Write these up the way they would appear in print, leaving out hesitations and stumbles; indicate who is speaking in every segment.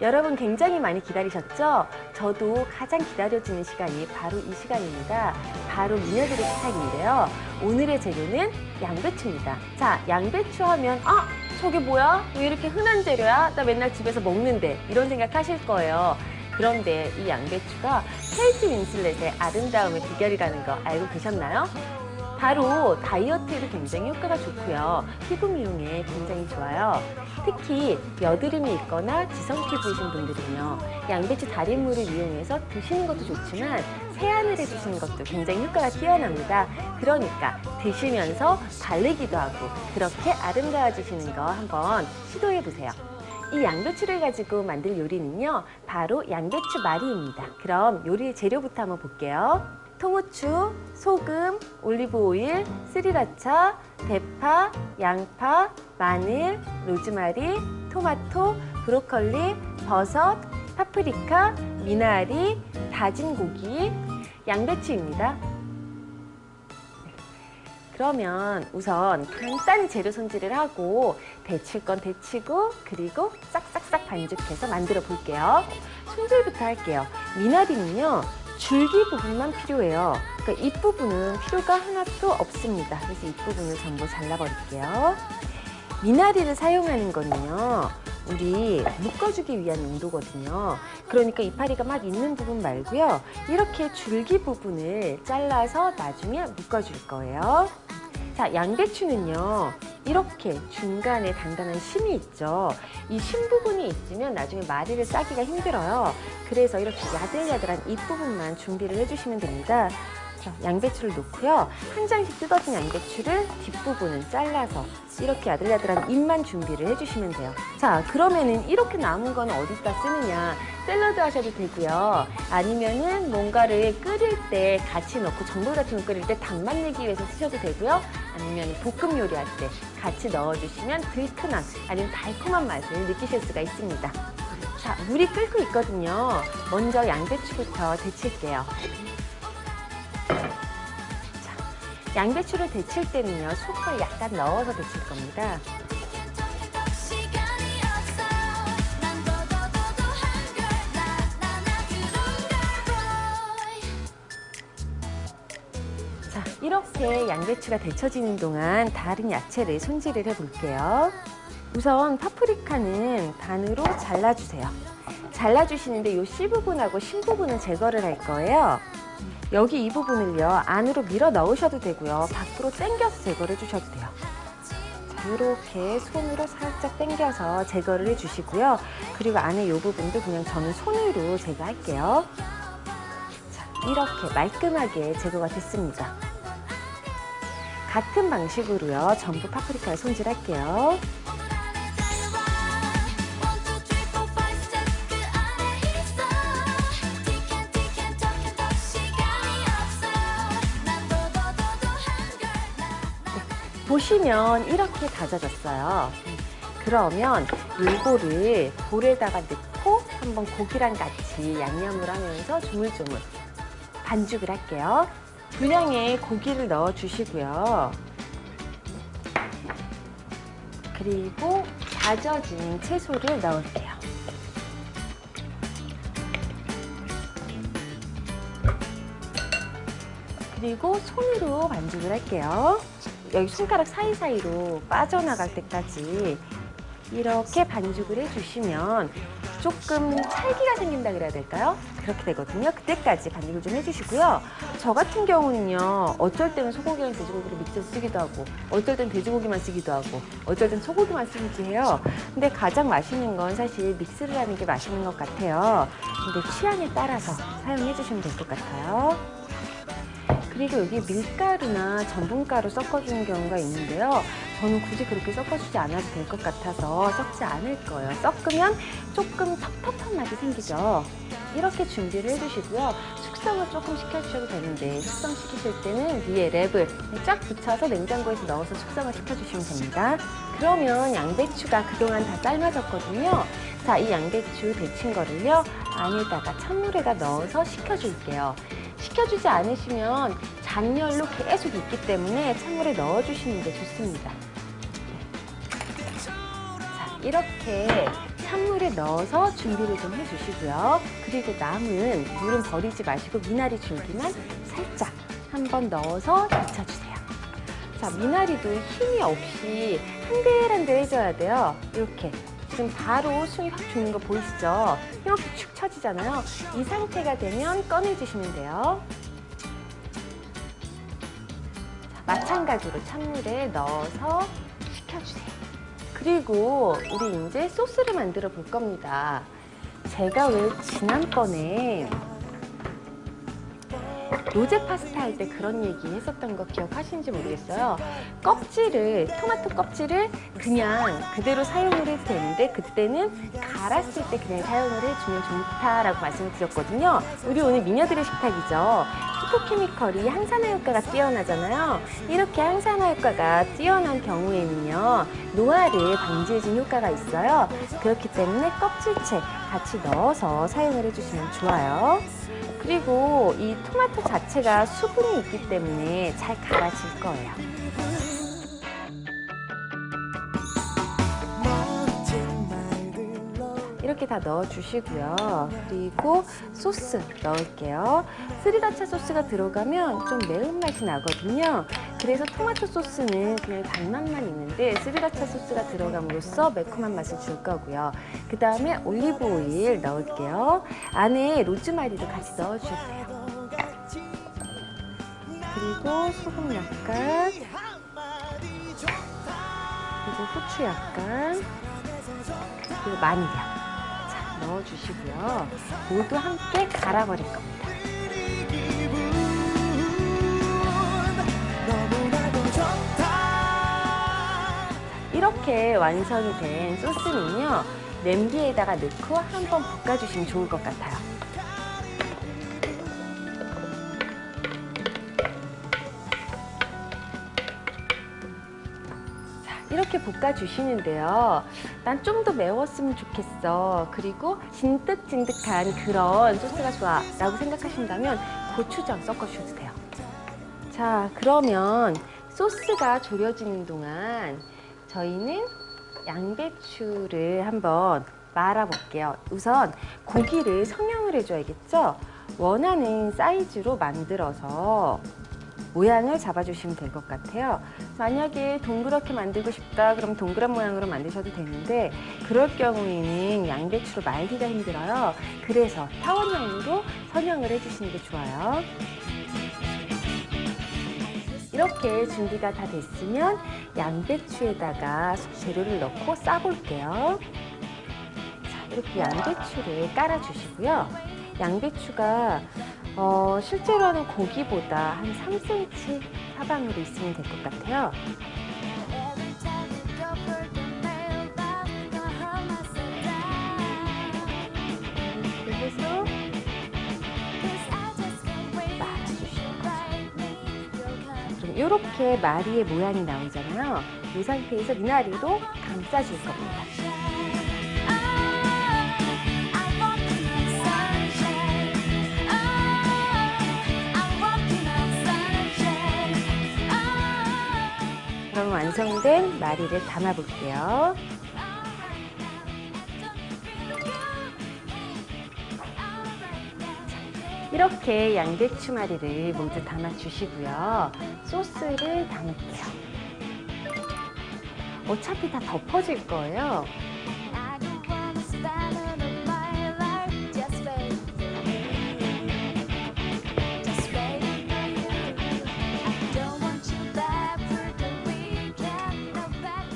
Speaker 1: 여러분 굉장히 많이 기다리셨죠? 저도 가장 기다려지는 시간이 바로 이 시간입니다. 바로 미녀들의 식탁인데요. 오늘의 재료는 양배추입니다. 자, 양배추 하면 저게 뭐야? 왜 이렇게 흔한 재료야? 나 맨날 집에서 먹는데 이런 생각 하실 거예요. 그런데 이 양배추가 케이트 윈슬렛의 아름다움의 비결이라는 거 알고 계셨나요? 바로 다이어트에도 굉장히 효과가 좋고요. 피부 미용에 굉장히 좋아요. 특히 여드름이 있거나 지성 피부이신 분들은요. 양배추 달인물을 이용해서 드시는 것도 좋지만 세안을 해주시는 것도 굉장히 효과가 뛰어납니다. 그러니까 드시면서 바르기도 하고 그렇게 아름다워지시는 거 한번 시도해보세요. 이 양배추를 가지고 만들 요리는요. 바로 양배추 말이입니다. 그럼 요리 재료부터 한번 볼게요. 통후추, 소금, 올리브오일, 스리라차, 대파, 양파, 마늘, 로즈마리, 토마토, 브로콜리, 버섯, 파프리카, 미나리, 다진 고기, 양배추입니다. 그러면 우선 간단히 재료 손질을 하고 데칠 건 데치고 그리고 싹싹싹 반죽해서 만들어 볼게요. 손질부터 할게요. 미나리는요. 줄기 부분만 필요해요. 그러니까 잎부분은 필요가 하나도 없습니다. 그래서 잎부분을 전부 잘라버릴게요. 미나리를 사용하는 거는요. 우리 묶어주기 위한 용도거든요. 그러니까 이파리가 막 있는 부분 말고요. 이렇게 줄기 부분을 잘라서 나중에 묶어줄 거예요. 자, 양배추는요. 이렇게 중간에 단단한 심이 있죠. 이 심 부분이 있으면 나중에 마리를 싸기가 힘들어요. 그래서 이렇게 야들야들한 잎부분만 준비를 해주시면 됩니다. 자, 양배추를 넣고요. 한 장씩 뜯어진 양배추를 뒷부분은 잘라서 이렇게 야들야들한 잎만 준비를 해주시면 돼요. 자, 그러면은 이렇게 남은 건 어디다 쓰느냐? 샐러드 하셔도 되고요. 아니면은 뭔가를 끓일 때 같이 넣고 전골 같은 거 끓일 때 당맛 내기 위해서 쓰셔도 되고요. 아니면 볶음 요리할 때 같이 넣어주시면 들큰한 아니면 달콤한 맛을 느끼실 수가 있습니다. 자, 물이 끓고 있거든요. 먼저 양배추부터 데칠게요. 양배추를 데칠 때는요, 소금을 약간 넣어서 데칠 겁니다. 자, 이렇게 양배추가 데쳐지는 동안 다른 야채를 손질을 해볼게요. 우선 파프리카는 반으로 잘라주세요. 잘라주시는데 이 씨 부분하고 심 부분은 제거를 할 거예요. 여기 이 부분을요, 안으로 밀어 넣으셔도 되고요. 밖으로 당겨서 제거를 해주셔도 돼요. 자, 이렇게 손으로 살짝 당겨서 제거를 해주시고요. 그리고 안에 이 부분도 그냥 저는 손으로 제거할게요. 자, 이렇게 말끔하게 제거가 됐습니다. 같은 방식으로요, 전부 파프리카를 손질할게요. 보시면 이렇게 다져졌어요. 그러면 요거를 볼에다가 넣고 한번 고기랑 같이 양념을 하면서 조물조물 반죽을 할게요. 분량의 고기를 넣어 주시고요. 그리고 다져진 채소를 넣을게요. 그리고 손으로 반죽을 할게요. 여기 손가락 사이사이로 빠져나갈 때까지 이렇게 반죽을 해주시면 조금 찰기가 생긴다 그래야 될까요? 그렇게 되거든요. 그때까지 반죽을 좀 해주시고요. 저 같은 경우는요, 어쩔 때는 소고기랑 돼지고기를 믹스해서 쓰기도 하고 어쩔 땐 돼지고기만 쓰기도 하고 어쩔 땐 소고기만 쓰기도 해요. 근데 가장 맛있는 건 사실 믹스를 하는 게 맛있는 것 같아요. 근데 취향에 따라서 사용해 주시면 될 것 같아요. 그리고 여기 밀가루나 전분가루 섞어주는 경우가 있는데요. 저는 굳이 그렇게 섞어주지 않아도 될 것 같아서 섞지 않을 거예요. 섞으면 조금 텁텁한 맛이 생기죠. 이렇게 준비를 해주시고요. 숙성을 조금 시켜주셔도 되는데 숙성시키실 때는 위에 랩을 쫙 붙여서 냉장고에서 넣어서 숙성을 시켜주시면 됩니다. 그러면 양배추가 그동안 다 삶아졌거든요. 자, 이 양배추 데친 거를요, 안에다가 찬물에다 넣어서 식혀줄게요. 식혀주지 않으시면 잔열로 계속 있기 때문에 찬물에 넣어주시는 게 좋습니다. 자, 이렇게 찬물에 넣어서 준비를 좀 해주시고요. 그리고 남은 물은 버리지 마시고 미나리 줄기만 살짝 한번 넣어서 데쳐주세요. 자, 미나리도 힘이 없이 한들한들 해줘야 돼요. 이렇게. 지금 바로 숨이 확 죽는 거 보이시죠? 이렇게 축 처지잖아요. 이 상태가 되면 꺼내주시면 돼요. 자, 마찬가지로 찬물에 넣어서 식혀주세요. 그리고 우리 이제 소스를 만들어 볼 겁니다. 제가 왜 지난번에 로제 파스타 할 때 그런 얘기 했었던 거 기억하시는지 모르겠어요. 토마토 껍질을 그냥 그대로 사용을 해도 되는데 그때는 갈았을 때 그냥 사용을 해주면 좋다라고 말씀을 드렸거든요. 우리 오늘 미녀들의 식탁이죠. 피토케미컬이 항산화 효과가 뛰어나잖아요. 이렇게 항산화 효과가 뛰어난 경우에는요, 노화를 방지해주는 효과가 있어요. 그렇기 때문에 껍질째 같이 넣어서 사용을 해주시면 좋아요. 그리고 이 토마토 자체가 수분이 있기 때문에 잘 갈아질 거예요. 이렇게 다 넣어주시고요. 그리고 소스 넣을게요. 스리라차 소스가 들어가면 좀 매운맛이 나거든요. 그래서 토마토 소스는 그냥 단맛만 있는데 스리라차 소스가 들어감으로써 매콤한 맛을 줄 거고요. 그 다음에 올리브 오일 넣을게요. 안에 로즈마리도 같이 넣어주세요. 그리고 소금 약간, 그리고 후추 약간, 그리고 마늘향. 넣어주시고요. 모두 함께 갈아버릴 겁니다. 이렇게 완성이 된 소스는요, 냄비에다가 넣고 한번 볶아주시면 좋을 것 같아요. 이렇게 볶아주시는데요. 난 좀 더 매웠으면 좋겠어. 그리고 진득진득한 그런 소스가 좋아 라고 생각하신다면 고추장 섞어주셔도 돼요. 자, 그러면 소스가 졸여지는 동안 저희는 양배추를 한번 말아볼게요. 우선 고기를 성형을 해줘야겠죠? 원하는 사이즈로 만들어서 모양을 잡아주시면 될 것 같아요. 만약에 동그랗게 만들고 싶다 그럼 동그란 모양으로 만드셔도 되는데 그럴 경우에는 양배추로 말기가 힘들어요. 그래서 타원형으로 선형을 해주시는 게 좋아요. 이렇게 준비가 다 됐으면 양배추에다가 재료를 넣고 싸볼게요. 자, 이렇게 양배추를 깔아주시고요. 양배추가 실제로는 고기보다 한 3cm 사방으로 있으면 될 것 같아요. 그래서 말아주시는 거죠. 그럼 이렇게 마리의 모양이 나오잖아요. 이 상태에서 미나리로 감싸줄 겁니다. 그럼 완성된 마리를 담아볼게요. 이렇게 양배추 마리를 모두 담아주시고요. 소스를 담을게요. 어차피 다 덮어질 거예요.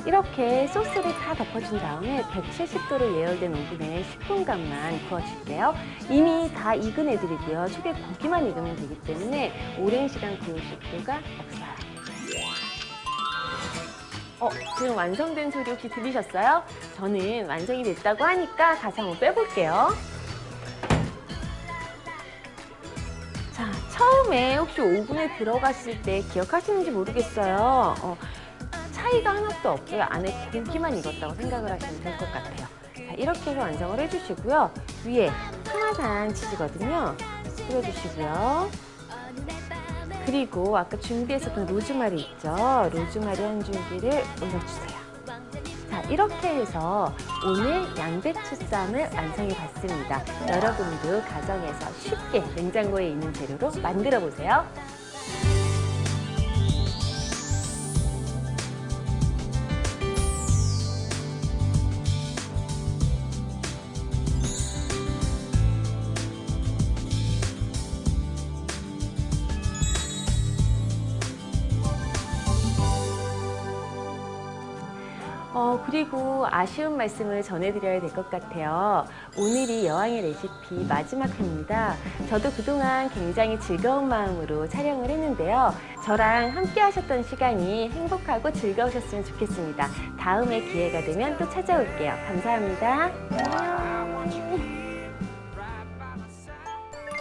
Speaker 1: 이렇게 소스를 다 덮어준 다음에 170도로 예열된 오븐에 10분간만 구워줄게요. 이미 다 익은 애들이고요. 최대 고기만 익으면 되기 때문에 오랜 시간 구우실 필요가 없어요. 지금 완성된 소리 혹시 들리셨어요? 저는 완성이 됐다고 하니까 가서 한번 빼볼게요. 자, 처음에 혹시 오븐에 들어갔을 때 기억하시는지 모르겠어요. 차이가 하나도 없고요. 안에 고기만 익었다고 생각을 하시면 될 것 같아요. 자, 이렇게 해서 완성을 해주시고요. 위에 파마산 치즈거든요. 뿌려주시고요. 그리고 아까 준비했었던 로즈마리 있죠? 로즈마리 한 줄기를 올려주세요. 자, 이렇게 해서 오늘 양배추 쌈을 완성해 봤습니다. 여러분도 가정에서 쉽게 냉장고에 있는 재료로 만들어 보세요. 그리고 아쉬운 말씀을 전해드려야 될 것 같아요. 오늘이 여왕의 레시피 마지막 회입니다. 저도 그동안 굉장히 즐거운 마음으로 촬영을 했는데요. 저랑 함께 하셨던 시간이 행복하고 즐거우셨으면 좋겠습니다. 다음에 기회가 되면 또 찾아올게요. 감사합니다.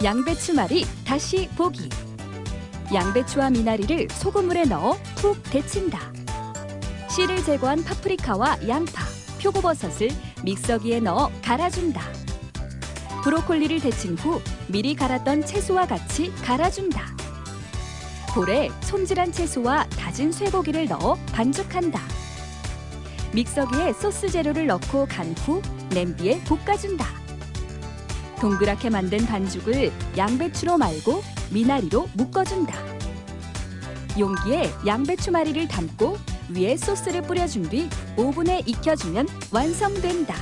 Speaker 2: 양배추말이 다시 보기. 양배추와 미나리를 소금물에 넣어 푹 데친다. 씨를 제거한 파프리카와 양파, 표고버섯을 믹서기에 넣어 갈아준다. 브로콜리를 데친 후 미리 갈았던 채소와 같이 갈아준다. 볼에 손질한 채소와 다진 쇠고기를 넣어 반죽한다. 믹서기에 소스 재료를 넣고 간 후 냄비에 볶아준다. 동그랗게 만든 반죽을 양배추로 말고 미나리로 묶어준다. 용기에 양배추말이를 담고 위에 소스를 뿌려준 뒤 오븐에 익혀주면 완성된다.